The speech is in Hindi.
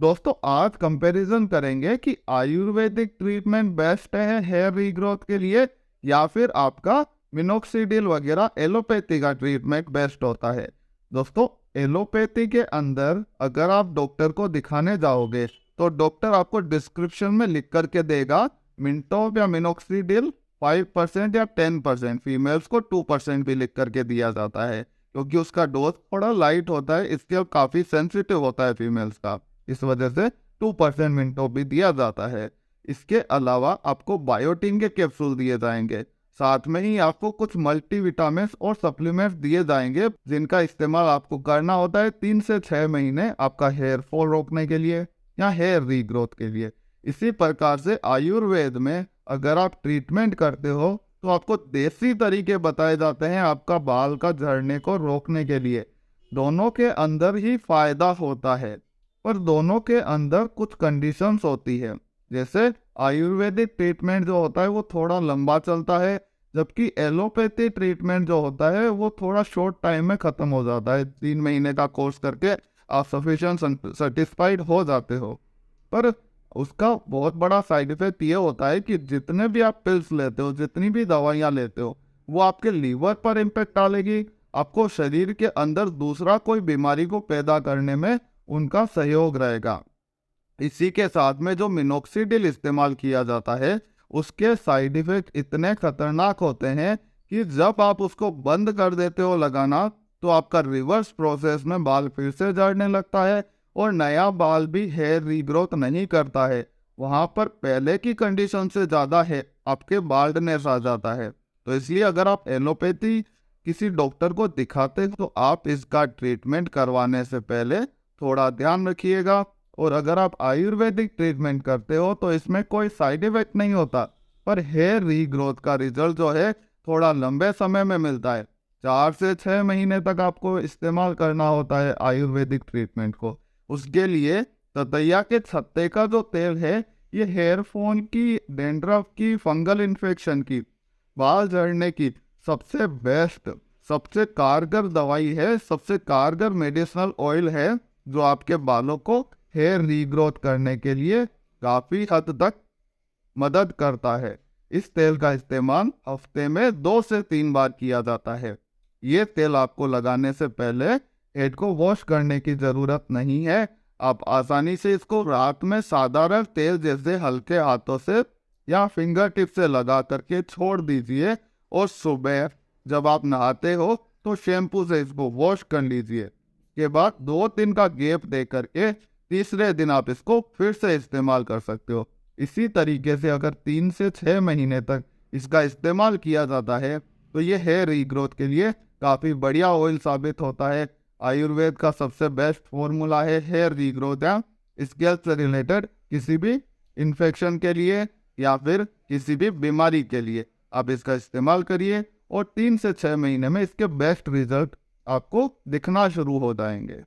दोस्तों आज कंपैरिजन करेंगे कि आयुर्वेदिक ट्रीटमेंट बेस्ट है हेयर रीग्रोथ के लिए या फिर आपका मिनोक्सिडिल वगैरह एलोपैथी का ट्रीटमेंट बेस्ट होता है। दोस्तों एलोपैथी के अंदर अगर आप डॉक्टर को दिखाने जाओगे तो डॉक्टर आपको डिस्क्रिप्शन में लिख करके देगा मिंटोप या मिनोक्सिडिल 5% या 10%, फीमेल्स को 2% भी लिख करके दिया जाता है क्योंकि उसका डोज थोड़ा लाइट होता है, इसके काफ़ी सेंसिटिव होता है फीमेल्स का, इस वजह से 2% मिनटो भी दिया जाता है। इसके अलावा आपको बायोटिन के कैप्सूल दिए जाएंगे, साथ में ही आपको कुछ मल्टीविटामिन और सप्लीमेंट्स दिए जाएंगे जिनका इस्तेमाल आपको करना होता है 3 से 6 महीने आपका हेयर फॉल रोकने के लिए या हेयर रीग्रोथ के लिए। इसी प्रकार से आयुर्वेद में अगर आप ट्रीटमेंट करते हो तो आपको देसी तरीके बताए जाते हैं आपका बाल का झड़ने को रोकने के लिए। दोनों के अंदर ही फायदा होता है पर दोनों के अंदर कुछ कंडीशंस होती है। जैसे आयुर्वेदिक ट्रीटमेंट जो होता है वो थोड़ा लंबा चलता है, जबकि एलोपैथी ट्रीटमेंट जो होता है वो थोड़ा शॉर्ट टाइम में ख़त्म हो जाता है। 3 महीने का कोर्स करके आप सफिशिएंट सेटिस्फाइड हो जाते हो। पर उसका बहुत बड़ा साइड इफेक्ट ये होता है कि जितने भी आप पिल्स लेते हो, जितनी भी दवाइयाँ लेते हो, वो आपके लीवर पर इम्पेक्ट डालेगी, आपको शरीर के अंदर दूसरा कोई बीमारी को पैदा करने में उनका सहयोग रहेगा। इसी के साथ में जो मिनोक्सिडिल इस्तेमाल किया जाता है उसके साइड इफेक्ट इतने खतरनाक होते हैं कि जब आप उसको बंद कर देते हो लगाना तो आपका रिवर्स प्रोसेस में बाल फिर से झड़ने लगता है और नया बाल भी हेयर रीग्रोथ नहीं करता है। वहाँ पर पहले की कंडीशन से ज़्यादा है आपके बाल्डनेस आ जाता है। तो इसलिए अगर आप एलोपैथी किसी डॉक्टर को दिखाते हैं तो आप इसका ट्रीटमेंट करवाने से पहले थोड़ा ध्यान रखिएगा। और अगर आप आयुर्वेदिक ट्रीटमेंट करते हो तो इसमें कोई साइड इफेक्ट नहीं होता, पर हेयर रीग्रोथ का रिजल्ट जो है थोड़ा लंबे समय में मिलता है। 4 से 6 महीने तक आपको इस्तेमाल करना होता है आयुर्वेदिक ट्रीटमेंट को। उसके लिए ततैया के छत्ते का जो तेल है ये हेयर फॉल की, डेंड्रफ की, फंगल इन्फेक्शन की, बाल झड़ने की सबसे बेस्ट, सबसे कारगर दवाई है, सबसे कारगर मेडिसिनल ऑयल है जो आपके बालों को हेयर रीग्रोथ करने के लिए काफ़ी हद तक मदद करता है। इस तेल का इस्तेमाल हफ्ते में 2 से 3 बार किया जाता है। ये तेल आपको लगाने से पहले हेड को वॉश करने की ज़रूरत नहीं है। आप आसानी से इसको रात में साधारण तेल जैसे हल्के हाथों से या फिंगर टिप से लगा करके छोड़ दीजिए और सुबह जब आप नहाते हो तो शैम्पू से इसको वॉश कर लीजिए। के बाद 2 दिन का गैप दे करके तीसरे दिन आप इसको फिर से इस्तेमाल कर सकते हो। इसी तरीके से अगर 3 से 6 महीने तक इसका इस्तेमाल किया जाता है तो ये हेयर रीग्रोथ के लिए काफ़ी बढ़िया ऑयल साबित होता है। आयुर्वेद का सबसे बेस्ट फॉर्मूला है हेयर रीग्रोथ या स्कैल्प से रिलेटेड किसी भी इन्फेक्शन के लिए या फिर किसी भी बीमारी के लिए आप इसका इस्तेमाल करिए और 3 से 6 महीने में इसके बेस्ट रिजल्ट आपको दिखना शुरू हो जाएंगे।